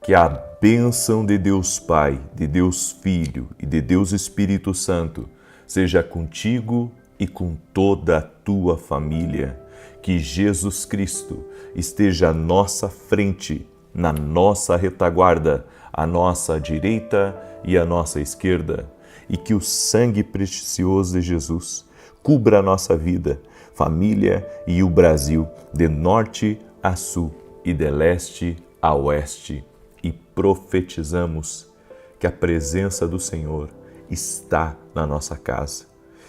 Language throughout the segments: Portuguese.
Que a bênção de Deus Pai, de Deus Filho e de Deus Espírito Santo seja contigo e com toda a tua família. Que Jesus Cristo esteja à nossa frente, na nossa retaguarda, à nossa direita e à nossa esquerda. E que o sangue precioso de Jesus cubra a nossa vida, família e o Brasil, de norte a sul e de leste a oeste. E profetizamos que a presença do Senhor está na nossa casa,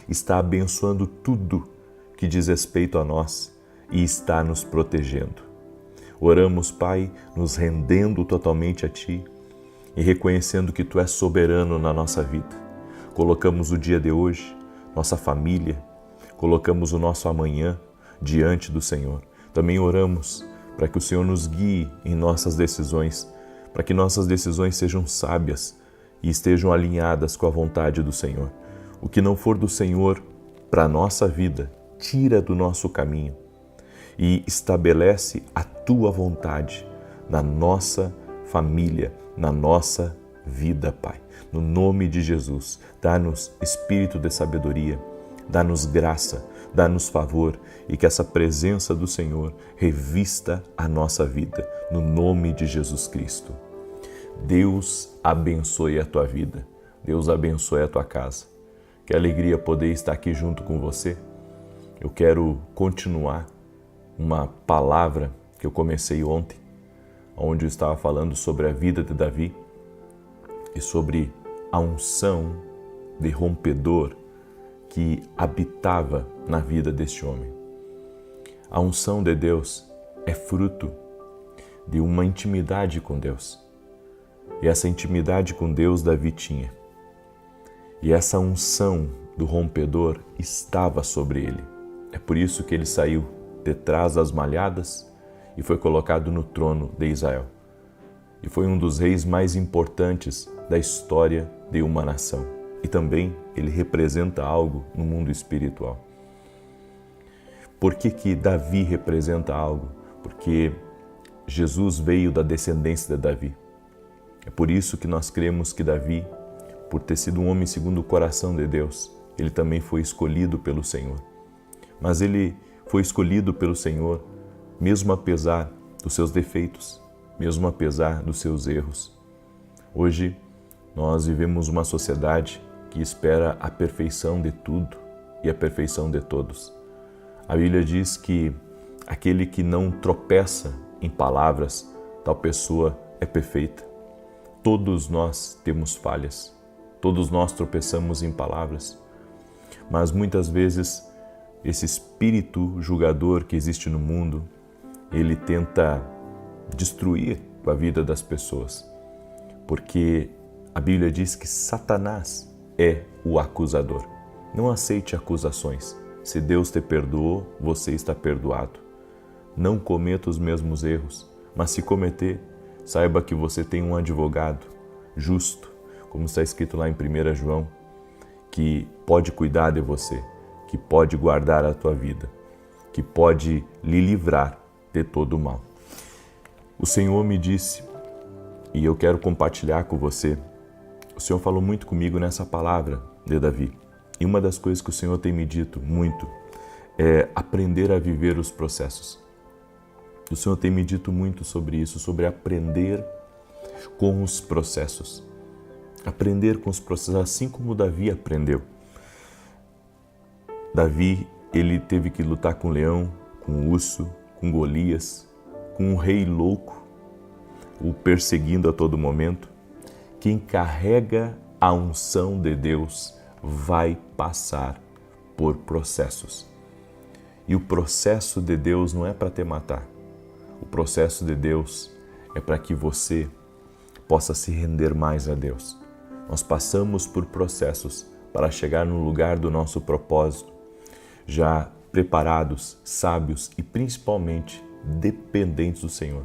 está abençoando tudo que diz respeito a nós e está nos protegendo. Oramos, Pai, nos rendendo totalmente a Ti e reconhecendo que Tu és soberano na nossa vida. Colocamos o dia de hoje, nossa família, colocamos o nosso amanhã diante do Senhor. Também oramos para que o Senhor nos guie em nossas decisões, para que nossas decisões sejam sábias e estejam alinhadas com a vontade do Senhor. O que não for do Senhor para a nossa vida, tira do nosso caminho e estabelece a Tua vontade na nossa família, na nossa vida, Pai. No nome de Jesus, dá-nos espírito de sabedoria, dá-nos graça, dá-nos favor e que essa presença do Senhor revista a nossa vida, no nome de Jesus Cristo. Deus abençoe a tua vida, Deus abençoe a tua casa. Que alegria poder estar aqui junto com você. Eu quero continuar uma palavra que eu comecei ontem, onde eu estava falando sobre a vida de Davi e sobre a unção de rompedor que habitava na vida deste homem. A unção de Deus é fruto de uma intimidade com Deus. E essa intimidade com Deus Davi tinha. E essa unção do rompedor estava sobre ele. É por isso que ele saiu de trás das malhadas e foi colocado no trono de Israel. E foi um dos reis mais importantes da história de uma nação. E também ele representa algo no mundo espiritual. Por que Davi representa algo? Porque Jesus veio da descendência de Davi. É por isso que nós cremos que Davi, por ter sido um homem segundo o coração de Deus, ele também foi escolhido pelo Senhor. Mas ele foi escolhido pelo Senhor mesmo apesar dos seus defeitos, mesmo apesar dos seus erros. Hoje nós vivemos uma sociedade que espera a perfeição de tudo e a perfeição de todos. A Bíblia diz que aquele que não tropeça em palavras, tal pessoa é perfeita. Todos nós temos falhas, todos nós tropeçamos em palavras, mas muitas vezes esse espírito julgador que existe no mundo, ele tenta destruir a vida das pessoas, porque a Bíblia diz que Satanás é o acusador. Não aceite acusações. Se Deus te perdoou, você está perdoado. Não cometa os mesmos erros, mas se cometer, saiba que você tem um advogado justo, como está escrito lá em 1 João, que pode cuidar de você, que pode guardar a tua vida, que pode lhe livrar de todo o mal. O Senhor me disse, e eu quero compartilhar com você, o Senhor falou muito comigo nessa palavra de Davi. E uma das coisas que o Senhor tem me dito muito é aprender a viver os processos. O Senhor tem me dito muito sobre isso, sobre aprender com os processos. Aprender com os processos, assim como Davi aprendeu. Davi, ele teve que lutar com o leão, com o urso, com Golias, com um rei louco, o perseguindo a todo momento. Quem carrega a unção de Deus vai passar por processos. E o processo de Deus não é para te matar. O processo de Deus é para que você possa se render mais a Deus. Nós passamos por processos para chegar no lugar do nosso propósito, já preparados, sábios e principalmente dependentes do Senhor.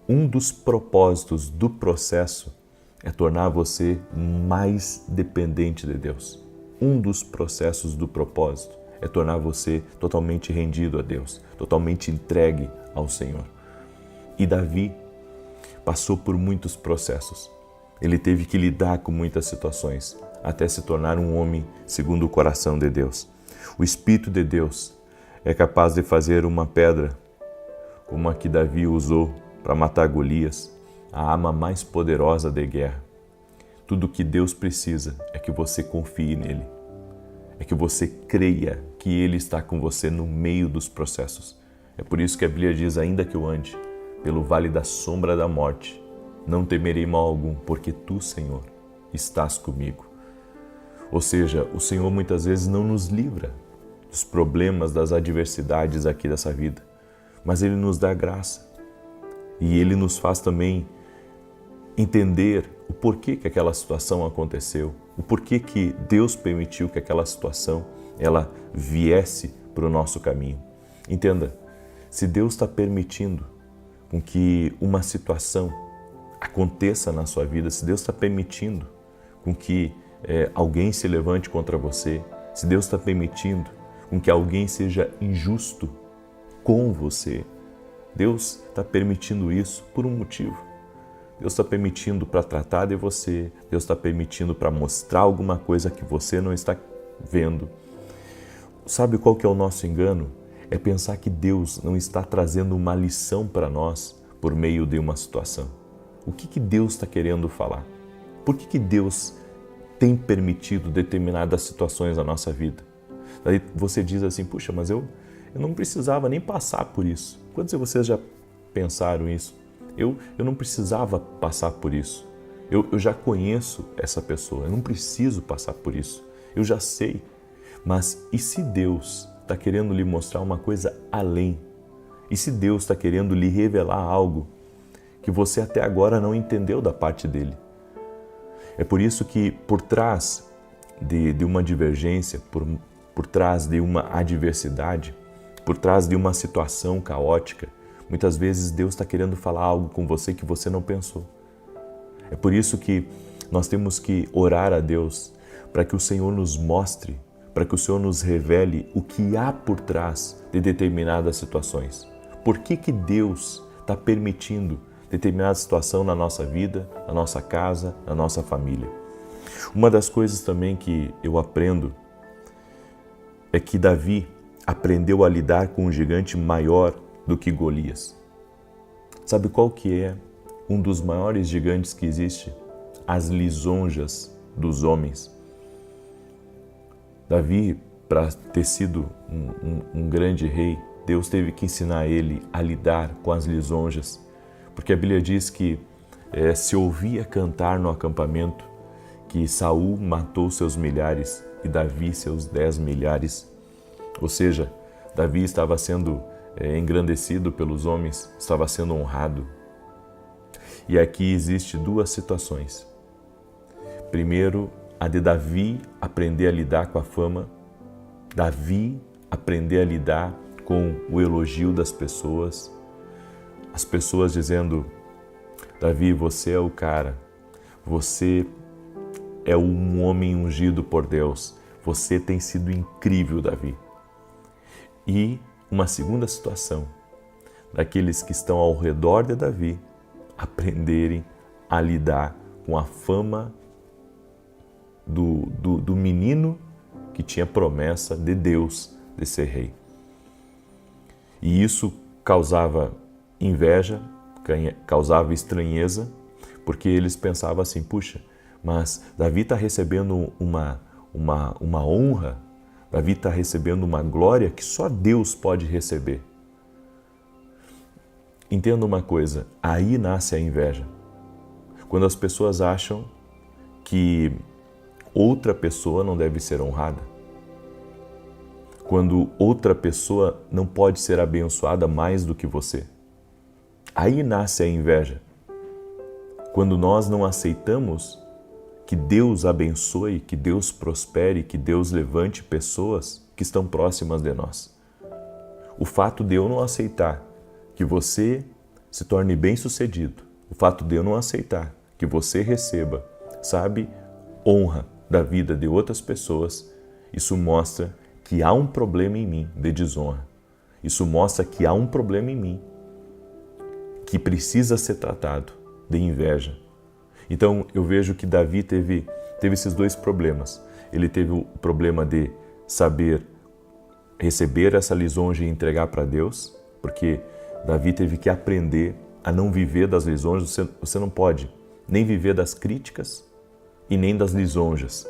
Um dos propósitos do processo é tornar você mais dependente de Deus. Um dos processos do propósito é tornar você totalmente rendido a Deus, totalmente entregue ao Senhor. E Davi, passou por muitos processos. Ele teve que lidar com muitas situações até se tornar um homem segundo o coração de Deus. O Espírito de Deus é capaz de fazer uma pedra, como a que Davi usou para matar Golias, a arma mais poderosa de guerra. Tudo o que Deus precisa é que você confie nele, é que você creia que Ele está com você no meio dos processos. É por isso que a Bíblia diz, ainda que eu ande pelo vale da sombra da morte, não temerei mal algum, porque Tu, Senhor, estás comigo. Ou seja, o Senhor muitas vezes não nos livra dos problemas, das adversidades aqui dessa vida, mas Ele nos dá graça e Ele nos faz também entender o porquê que aquela situação aconteceu, o porquê que Deus permitiu que aquela situação ela viesse para o nosso caminho. Entenda, se Deus está permitindo com que uma situação aconteça na sua vida, se Deus está permitindo com que alguém se levante contra você, se Deus está permitindo com que alguém seja injusto com você, Deus está permitindo isso por um motivo. Deus está permitindo para tratar de você, Deus está permitindo para mostrar alguma coisa que você não está vendo. Sabe qual que é o nosso engano? É pensar que Deus não está trazendo uma lição para nós por meio de uma situação. O que Deus está querendo falar? Por que Deus tem permitido determinadas situações na nossa vida? Daí você diz assim, puxa, mas eu não precisava nem passar por isso. Quantos de vocês já pensaram isso? Eu não precisava passar por isso. Eu já conheço essa pessoa, eu não preciso passar por isso. Eu já sei. Mas e se Deus está querendo lhe mostrar uma coisa além? E se Deus está querendo lhe revelar algo que você até agora não entendeu da parte dele? É por isso que por trás de uma divergência, por trás de uma adversidade, por trás de uma situação caótica, muitas vezes Deus está querendo falar algo com você que você não pensou. É por isso que nós temos que orar a Deus para que o Senhor nos mostre, para que o Senhor nos revele o que há por trás de determinadas situações. Por que Deus está permitindo determinada situação na nossa vida, na nossa casa, na nossa família? Uma das coisas também que eu aprendo é que Davi aprendeu a lidar com um gigante maior do que Golias. Sabe qual que é um dos maiores gigantes que existe? As lisonjas dos homens. Davi, para ter sido um grande rei, Deus teve que ensinar ele a lidar com as lisonjas, porque a Bíblia diz que se ouvia cantar no acampamento que Saul matou seus milhares e Davi seus 10 milhares. Ou seja, Davi estava sendo engrandecido pelos homens, estava sendo honrado. E aqui existe duas situações. Primeiro, a de Davi aprender a lidar com a fama, Davi aprender a lidar com o elogio das pessoas, as pessoas dizendo, Davi, você é o cara, você é um homem ungido por Deus, você tem sido incrível, Davi. E uma segunda situação, daqueles que estão ao redor de Davi aprenderem a lidar com a fama do menino que tinha promessa de Deus de ser rei. E isso causava inveja, causava estranheza, porque eles pensavam assim, puxa, mas Davi está recebendo uma honra, Davi está recebendo uma glória que só Deus pode receber. Entenda uma coisa, aí nasce a inveja. Quando as pessoas acham que outra pessoa não deve ser honrada. Quando outra pessoa não pode ser abençoada mais do que você. Aí nasce a inveja. Quando nós não aceitamos que Deus abençoe, que Deus prospere, que Deus levante pessoas que estão próximas de nós. O fato de eu não aceitar que você se torne bem-sucedido, o fato de eu não aceitar que você receba, sabe, honra da vida de outras pessoas, isso mostra que há um problema em mim de desonra. Isso mostra que há um problema em mim que precisa ser tratado. de inveja. Então eu vejo que Davi teve esses dois problemas. Ele teve o problema de saber receber essa lisonja e entregar para Deus, porque Davi teve que aprender a não viver das lisonjas. Você não pode nem viver das críticas e nem das lisonjas.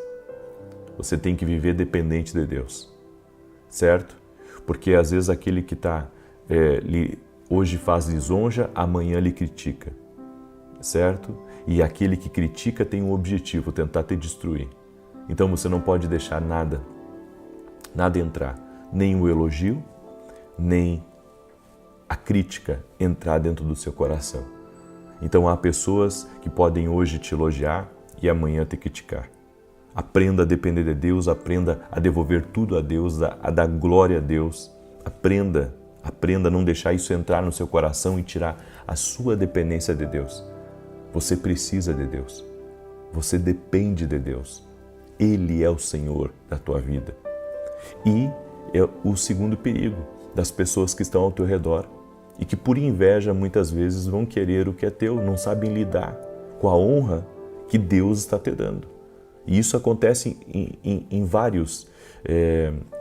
Você tem que viver dependente de Deus, certo? Porque às vezes aquele que hoje faz lisonja, amanhã lhe critica, certo? E aquele que critica tem um objetivo, tentar te destruir. Então você não pode deixar nada entrar, nem o elogio, nem a crítica entrar dentro do seu coração. Então há pessoas que podem hoje te elogiar e amanhã te criticar. Aprenda a depender de Deus, aprenda a devolver tudo a Deus, a dar glória a Deus. Aprenda a não deixar isso entrar no seu coração e tirar a sua dependência de Deus. Você precisa de Deus. Você depende de Deus. Ele é o Senhor da tua vida. E é o segundo perigo das pessoas que estão ao teu redor e que por inveja muitas vezes vão querer o que é teu, não sabem lidar com a honra que Deus está te dando. E isso acontece em vários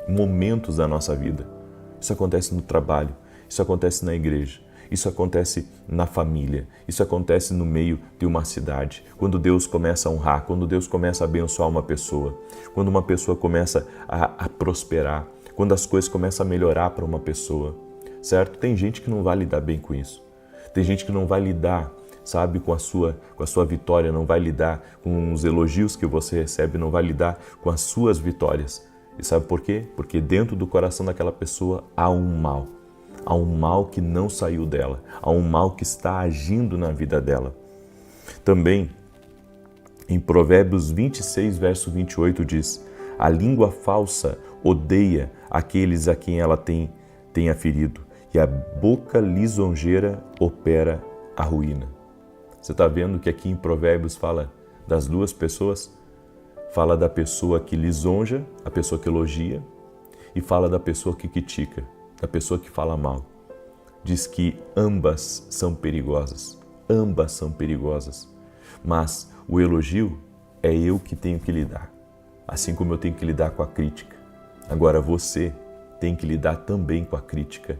momentos da nossa vida. Isso acontece no trabalho, isso acontece na igreja, isso acontece na família, isso acontece no meio de uma cidade. Quando Deus começa a honrar, quando Deus começa a abençoar uma pessoa, quando uma pessoa começa a prosperar, quando as coisas começam a melhorar para uma pessoa, certo? Tem gente que não vai lidar bem com isso. Tem gente que não vai lidar, sabe, com a sua vitória, não vai lidar com os elogios que você recebe, não vai lidar com as suas vitórias. E sabe por quê? Porque dentro do coração daquela pessoa há um mal. Há um mal que não saiu dela. Há um mal que está agindo na vida dela. Também, em Provérbios 26, verso 28 diz: a língua falsa odeia aqueles a quem ela tenha ferido, e a boca lisonjeira opera a ruína. Você está vendo que aqui em Provérbios fala das duas pessoas? Fala da pessoa que lisonja, a pessoa que elogia, e fala da pessoa que critica, da pessoa que fala mal. Diz que ambas são perigosas, mas o elogio é eu que tenho que lidar, assim como eu tenho que lidar com a crítica. Agora você tem que lidar também com a crítica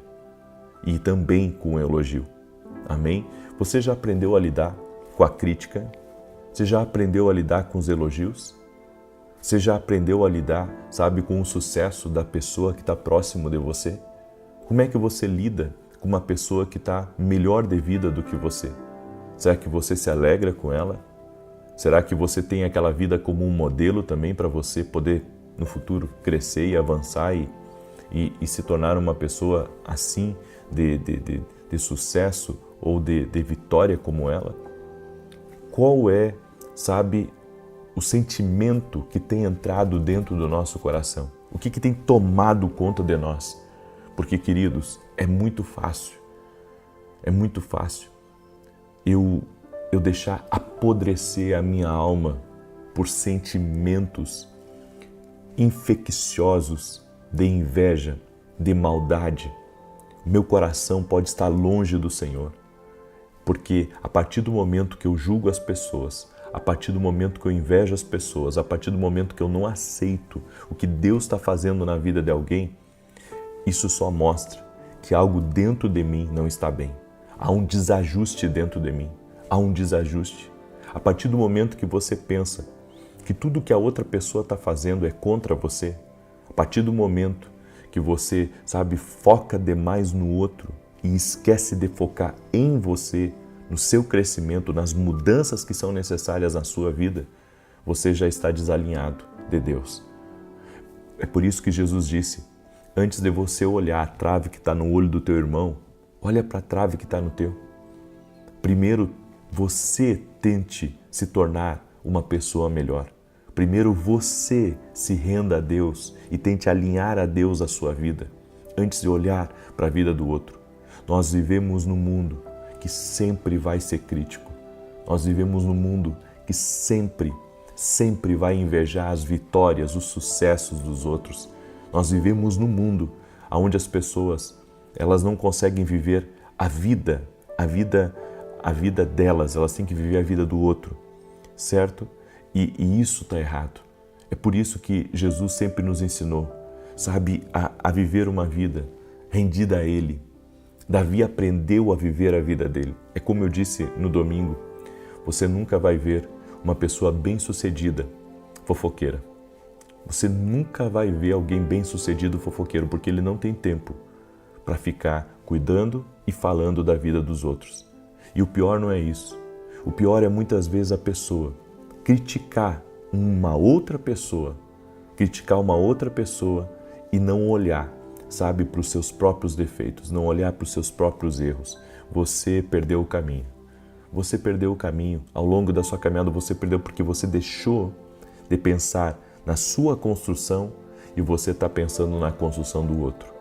e também com o elogio. Amém? Você já aprendeu a lidar com a crítica? Você já aprendeu a lidar com os elogios? Você já aprendeu a lidar, sabe, com o sucesso da pessoa que está próximo de você? Como é que você lida com uma pessoa que está melhor de vida do que você? Será que você se alegra com ela? Será que você tem aquela vida como um modelo também para você poder, no futuro, crescer e avançar e se tornar uma pessoa assim de sucesso ou de vitória como ela? Qual é, sabe, o sentimento que tem entrado dentro do nosso coração? O que tem tomado conta de nós? Porque, queridos, é muito fácil eu deixar apodrecer a minha alma por sentimentos infecciosos de inveja, de maldade. Meu coração pode estar longe do Senhor, porque a partir do momento que eu julgo as pessoas, a partir do momento que eu invejo as pessoas, a partir do momento que eu não aceito o que Deus está fazendo na vida de alguém, isso só mostra que algo dentro de mim não está bem. Há um desajuste dentro de mim. Há um desajuste. A partir do momento que você pensa que tudo que a outra pessoa está fazendo é contra você, a partir do momento que você, sabe, foca demais no outro e esquece de focar em você, no seu crescimento, nas mudanças que são necessárias na sua vida, você já está desalinhado de Deus. É por isso que Jesus disse: antes de você olhar a trave que está no olho do teu irmão, olha para a trave que está no teu. Primeiro, você tente se tornar uma pessoa melhor. Primeiro, você se renda a Deus e tente alinhar a Deus a sua vida, antes de olhar para a vida do outro. Nós vivemos num mundo que sempre vai ser crítico. Nós vivemos num mundo que sempre vai invejar as vitórias, os sucessos dos outros. Nós vivemos num mundo onde as pessoas, elas não conseguem viver a vida a vida delas, elas têm que viver a vida do outro, certo? E isso está errado. É por isso que Jesus sempre nos ensinou, sabe, a viver uma vida rendida a Ele. Davi aprendeu a viver a vida dele. É como eu disse no domingo, você nunca vai ver uma pessoa bem-sucedida fofoqueira. Você nunca vai ver alguém bem-sucedido fofoqueiro, porque ele não tem tempo para ficar cuidando e falando da vida dos outros. E o pior não é isso. O pior é muitas vezes a pessoa criticar uma outra pessoa e não olhar, sabe, para os seus próprios defeitos, não olhar para os seus próprios erros. Você perdeu o caminho. Você perdeu o caminho. Ao longo da sua caminhada você perdeu porque você deixou de pensar na sua construção e você está pensando na construção do outro.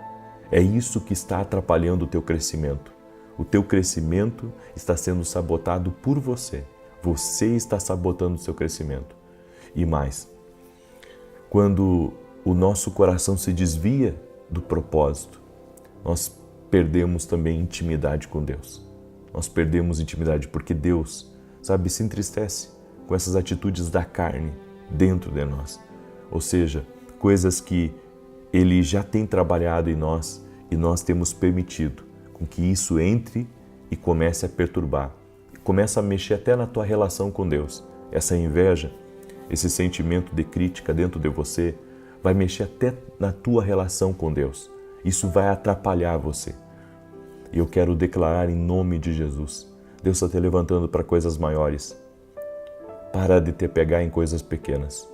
É isso que está atrapalhando o teu crescimento. O teu crescimento está sendo sabotado por você. Você está sabotando o seu crescimento. E mais, quando o nosso coração se desvia do propósito, nós perdemos também intimidade com Deus. Nós perdemos intimidade porque Deus, sabe, se entristece com essas atitudes da carne dentro de nós. Ou seja, coisas que Ele já tem trabalhado em nós e nós temos permitido com que isso entre e comece a perturbar. Começa a mexer até na tua relação com Deus. Essa inveja, esse sentimento de crítica dentro de você, vai mexer até na tua relação com Deus. Isso vai atrapalhar você. E eu quero declarar em nome de Jesus, Deus está te levantando para coisas maiores. Para de te pegar em coisas pequenas.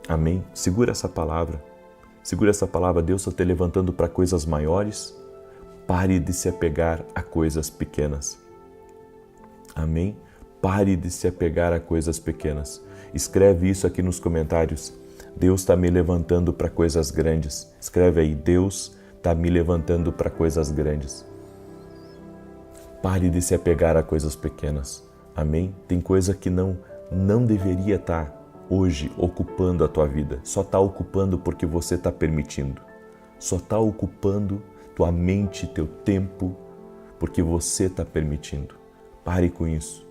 Amém? Segura essa palavra. Segura essa palavra. Deus está te levantando para coisas maiores. Pare de se apegar a coisas pequenas. Amém? Pare de se apegar a coisas pequenas. Escreve isso aqui nos comentários. Deus está me levantando para coisas grandes. Escreve aí, Deus está me levantando para coisas grandes. Pare de se apegar a coisas pequenas. Amém? Tem coisa que não deveria estar hoje ocupando a tua vida. Só está ocupando porque você está permitindo. Só está ocupando tua mente, teu tempo, porque você está permitindo. Pare com isso.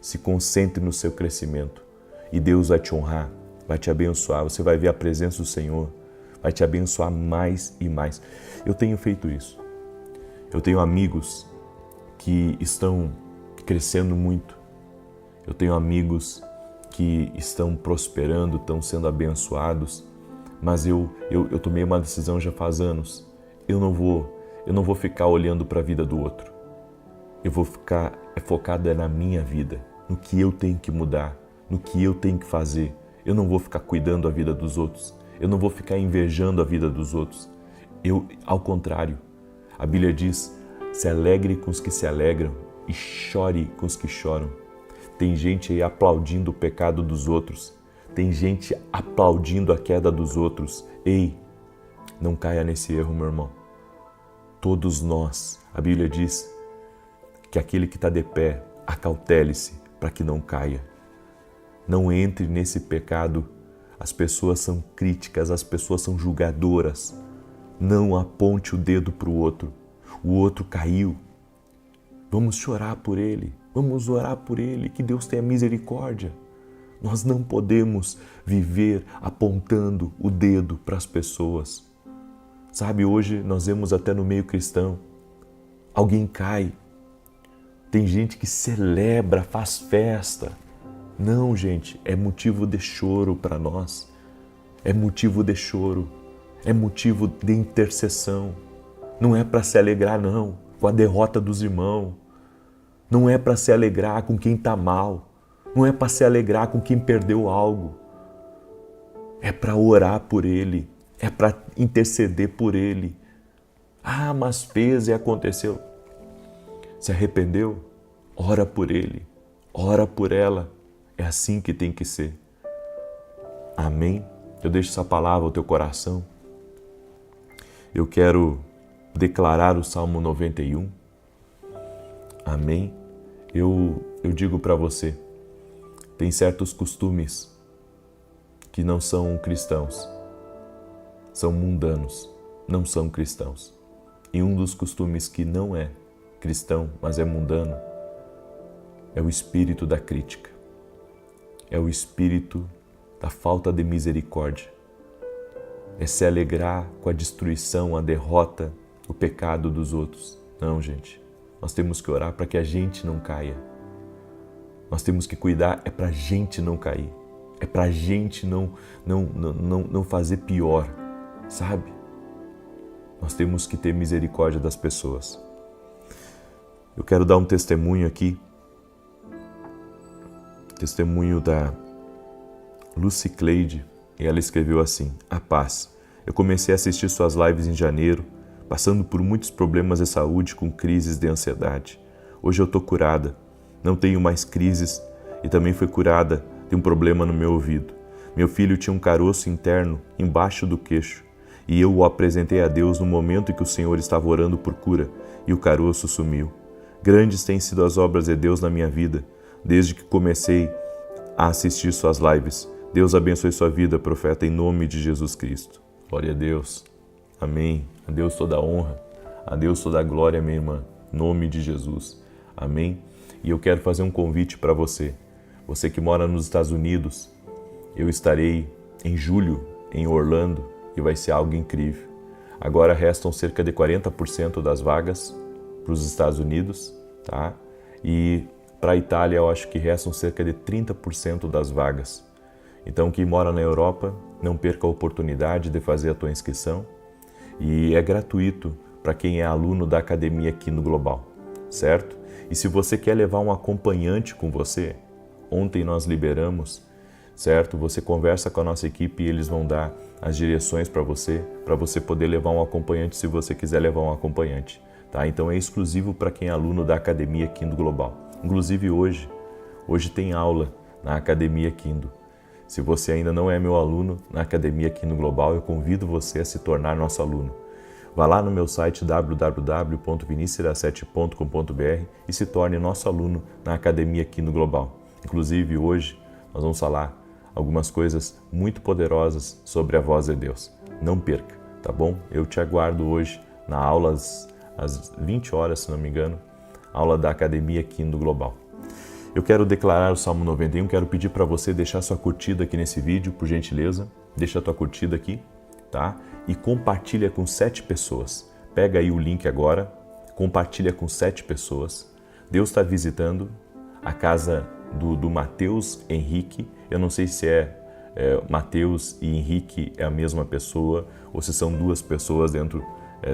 Se concentre no seu crescimento e Deus vai te honrar, vai te abençoar. Você vai ver a presença do Senhor, vai te abençoar mais e mais. Eu tenho feito isso. Eu tenho amigos que estão crescendo muito. Eu tenho amigos que estão prosperando, estão sendo abençoados, mas eu tomei uma decisão já faz anos. Eu não vou ficar olhando para a vida do outro. Eu vou ficar focado na minha vida, no que eu tenho que mudar, no que eu tenho que fazer. Eu não vou ficar cuidando da vida dos outros. Eu não vou ficar invejando a vida dos outros. Ao contrário, a Bíblia diz: se alegre com os que se alegram e chore com os que choram. Tem gente aí aplaudindo o pecado dos outros. Tem gente aplaudindo a queda dos outros. Ei, não caia nesse erro, meu irmão. Todos nós, a Bíblia diz que aquele que está de pé, acautele-se para que não caia. Não entre nesse pecado. As pessoas são críticas, as pessoas são julgadoras. Não aponte o dedo para o outro. O outro caiu. Vamos chorar por ele. Vamos orar por ele. Que Deus tenha misericórdia. Nós não podemos viver apontando o dedo para as pessoas. Sabe, hoje nós vemos até no meio cristão. Alguém cai. Tem gente que celebra, faz festa. Não, gente, é motivo de choro para nós. É motivo de choro. É motivo de intercessão. Não é para se alegrar, não, com a derrota dos irmãos. Não é para se alegrar com quem está mal. Não é para se alegrar com quem perdeu algo. É para orar por ele. É para interceder por ele. Ah, mas fez e aconteceu. Se arrependeu? Ora por ele. Ora por ela. É assim que tem que ser. Amém? Eu deixo essa palavra ao teu coração. Eu quero declarar o Salmo 91. Amém? Eu digo para você, tem certos costumes que não são cristãos, são mundanos, não são cristãos. E um dos costumes que não é cristão, mas é mundano, é o espírito da crítica, é o espírito da falta de misericórdia, é se alegrar com a destruição, a derrota, o pecado dos outros. Não, gente, nós temos que orar para que a gente não caia. Nós temos que cuidar, é para a gente não cair, é para a gente não fazer pior, sabe? Nós temos que ter misericórdia das pessoas. Eu quero dar um testemunho aqui, testemunho da Lucy Cleide, e ela escreveu assim: A paz, eu comecei a assistir suas lives em janeiro, passando por muitos problemas de saúde com crises de ansiedade. Hoje eu estou curada, não tenho mais crises e também fui curada de um problema no meu ouvido. Meu filho tinha um caroço interno embaixo do queixo e eu o apresentei a Deus no momento em que o Senhor estava orando por cura e o caroço sumiu. Grandes têm sido as obras de Deus na minha vida, desde que comecei a assistir suas lives. Deus abençoe sua vida, profeta, em nome de Jesus Cristo. Glória a Deus. Amém. A Deus toda a honra, a Deus toda a glória, minha irmã. Em nome de Jesus. Amém. E eu quero fazer um convite para você. Você que mora nos Estados Unidos, eu estarei em julho em Orlando e vai ser algo incrível. Agora restam cerca de 40% das vagas para os Estados Unidos, tá? E para a Itália eu acho que restam cerca de 30% das vagas. Então, quem mora na Europa, não perca a oportunidade de fazer a tua inscrição. E é gratuito para quem é aluno da Academia Quino Global, certo? E se você quer levar um acompanhante com você, ontem nós liberamos, certo? Você conversa com a nossa equipe e eles vão dar as direções para você poder levar um acompanhante se você quiser levar um acompanhante, tá? Então é exclusivo para quem é aluno da Academia Quino Global. Inclusive hoje tem aula na Academia Quino. Se você ainda não é meu aluno na Academia Quino Global, eu convido você a se tornar nosso aluno. Vá lá no meu site www.vinicius7.com.br e se torne nosso aluno na Academia Quino Global. Inclusive hoje nós vamos falar algumas coisas muito poderosas sobre a voz de Deus. Não perca, tá bom? Eu te aguardo hoje na aula às 20 horas, se não me engano, aula da Academia Quino Global. Eu quero declarar o Salmo 91, quero pedir para você deixar sua curtida aqui nesse vídeo, por gentileza. Deixa a tua curtida aqui, tá? E compartilha com 7 pessoas. Pega aí o link agora, compartilha com 7 pessoas. Deus está visitando a casa do Mateus Henrique. Eu não sei se Mateus e Henrique é a mesma pessoa ou se são duas pessoas dentro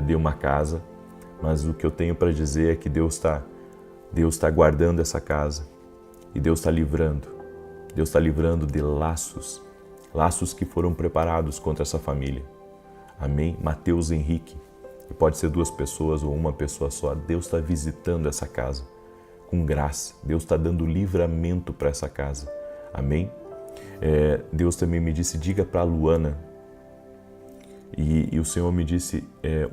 de uma casa. Mas o que eu tenho para dizer é que Deus está guardando essa casa. E Deus está livrando de laços que foram preparados contra essa família. Amém? Mateus Henrique, e pode ser 2 pessoas ou uma pessoa só, Deus está visitando essa casa com graça, Deus está dando livramento para essa casa. Amém? Deus também me disse, diga para a Luana, e o Senhor me disse,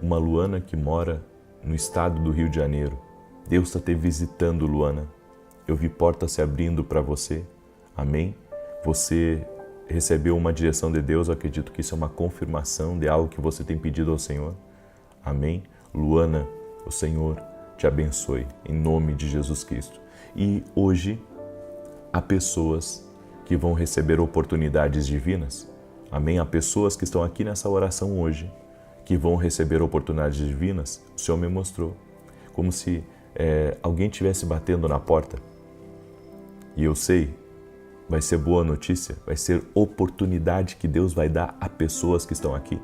uma Luana que mora no estado do Rio de Janeiro, Deus está te visitando, Luana. Eu vi portas se abrindo para você, amém? Você recebeu uma direção de Deus, eu acredito que isso é uma confirmação de algo que você tem pedido ao Senhor, amém? Luana, o Senhor te abençoe, em nome de Jesus Cristo. E hoje, há pessoas que vão receber oportunidades divinas, amém? Há pessoas que estão aqui nessa oração hoje, que vão receber oportunidades divinas, o Senhor me mostrou, como se alguém estivesse batendo na porta. E eu sei, vai ser boa notícia, vai ser oportunidade que Deus vai dar a pessoas que estão aqui.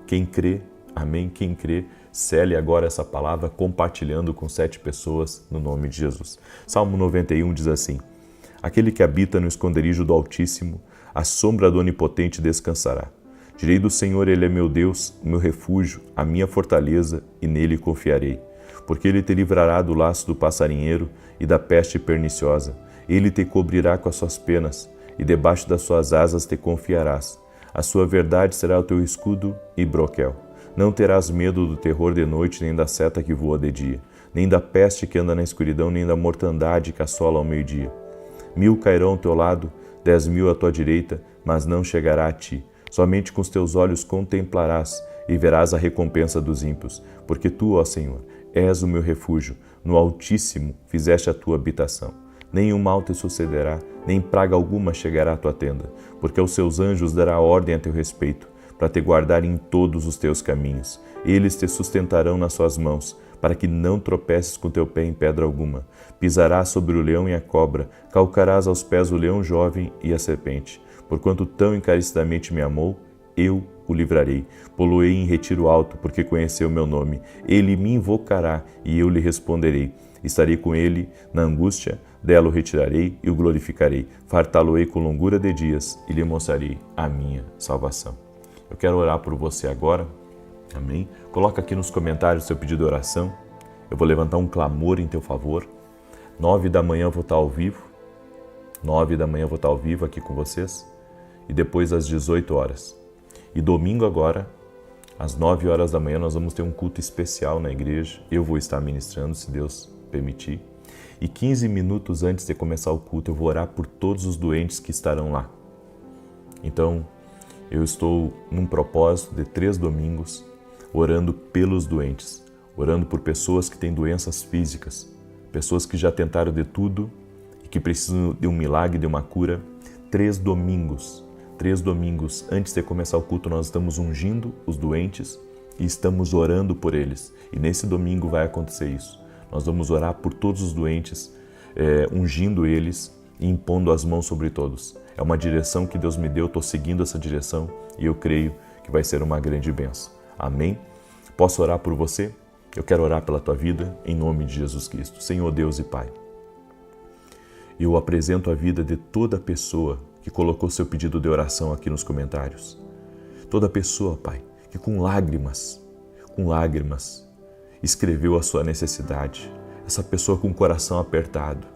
Quem crê, amém? Quem crê, cele agora essa palavra compartilhando com 7 pessoas no nome de Jesus. Salmo 91 diz assim, aquele que habita no esconderijo do Altíssimo, à sombra do Onipotente descansará. Direi do Senhor, Ele é meu Deus, meu refúgio, a minha fortaleza, e nele confiarei. Porque Ele te livrará do laço do passarinheiro e da peste perniciosa. Ele te cobrirá com as suas penas, e debaixo das suas asas te confiarás. A sua verdade será o teu escudo e broquel. Não terás medo do terror de noite, nem da seta que voa de dia, nem da peste que anda na escuridão, nem da mortandade que assola ao meio-dia. 1000 cairão ao teu lado, 10.000 à tua direita, mas não chegará a ti. Somente com os teus olhos contemplarás e verás a recompensa dos ímpios, porque tu, ó Senhor, és o meu refúgio, no Altíssimo fizeste a tua habitação. nenhum mal te sucederá, nem praga alguma chegará à tua tenda, porque aos seus anjos dará ordem a teu respeito, para te guardarem em todos os teus caminhos. Eles te sustentarão nas suas mãos, para que não tropeces com teu pé em pedra alguma. Pisarás sobre o leão e a cobra, calcarás aos pés o leão jovem e a serpente. Porquanto tão encarecidamente me amou, eu o livrarei. Pô-lo-ei em retiro alto, porque conheceu o meu nome. Ele me invocará e eu lhe responderei. Estarei com ele na angústia, dela o retirarei e o glorificarei. Fartá-lo-ei com longura de dias e lhe mostrarei a minha salvação. Eu quero orar por você agora. Amém? Coloca aqui nos comentários o seu pedido de oração. Eu vou levantar um clamor em teu favor. 9 da manhã eu vou estar ao vivo. 9 da manhã eu vou estar ao vivo aqui com vocês. E depois às 18 horas. E domingo agora, às 9 horas da manhã, nós vamos ter um culto especial na igreja. Eu vou estar ministrando, se Deus permitir. E 15 minutos antes de começar o culto, eu vou orar por todos os doentes que estarão lá. Então, eu estou num propósito de 3 domingos, orando pelos doentes, orando por pessoas que têm doenças físicas, pessoas que já tentaram de tudo e que precisam de um milagre, de uma cura. 3 domingos antes de começar o culto, nós estamos ungindo os doentes e estamos orando por eles. E nesse domingo vai acontecer isso. Nós vamos orar por todos os doentes, ungindo eles e impondo as mãos sobre todos. É uma direção que Deus me deu, estou seguindo essa direção e eu creio que vai ser uma grande bênção. Amém? Posso orar por você? Eu quero orar pela tua vida, em nome de Jesus Cristo. Senhor Deus e Pai, eu apresento a vida de toda pessoa que colocou seu pedido de oração aqui nos comentários. Toda pessoa, Pai, que com lágrimas, escreveu a sua necessidade. Essa pessoa com o coração apertado.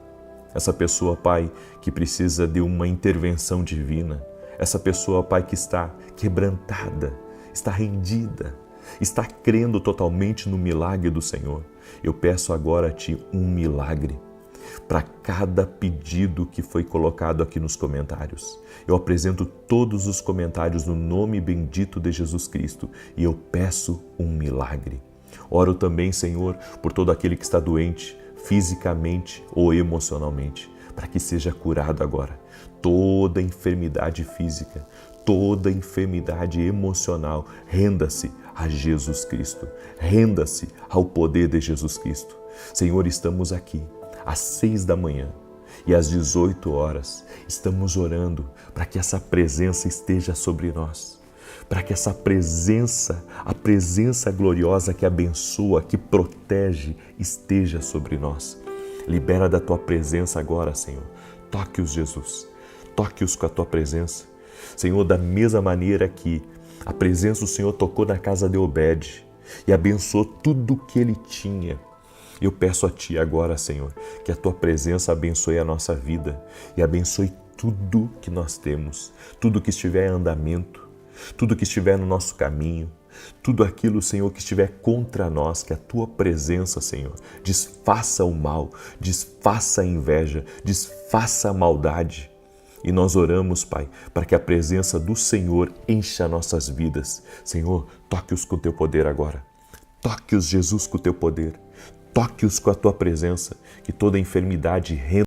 Essa pessoa, Pai, que precisa de uma intervenção divina. Essa pessoa, Pai, que está quebrantada, está rendida, está crendo totalmente no milagre do Senhor. Eu peço agora a Ti um milagre para cada pedido que foi colocado aqui nos comentários. Eu apresento todos os comentários no nome bendito de Jesus Cristo e eu peço um milagre. Oro também, Senhor, por todo aquele que está doente, fisicamente ou emocionalmente, para que seja curado agora. Toda enfermidade física, toda enfermidade emocional, renda-se a Jesus Cristo. Renda-se ao poder de Jesus Cristo. Senhor, estamos aqui às 6 da manhã e às 18 horas estamos orando para que essa presença esteja sobre nós, para que essa presença, a presença gloriosa que abençoa, que protege, esteja sobre nós. Libera da Tua presença agora, Senhor. Toque-os, Jesus. Toque-os com a Tua presença. Senhor, da mesma maneira que a presença do Senhor tocou na casa de Obed e abençoou tudo o que ele tinha, eu peço a Ti agora, Senhor, que a Tua presença abençoe a nossa vida e abençoe tudo que nós temos, tudo que estiver em andamento, tudo que estiver no nosso caminho, tudo aquilo, Senhor, que estiver contra nós, que a Tua presença, Senhor, desfaça o mal, desfaça a inveja, desfaça a maldade. E nós oramos, Pai, para que a presença do Senhor encha nossas vidas. Senhor, toque-os com o Teu poder agora. Toque-os, Jesus, com o Teu poder. Toque-os com a Tua presença, que toda enfermidade renda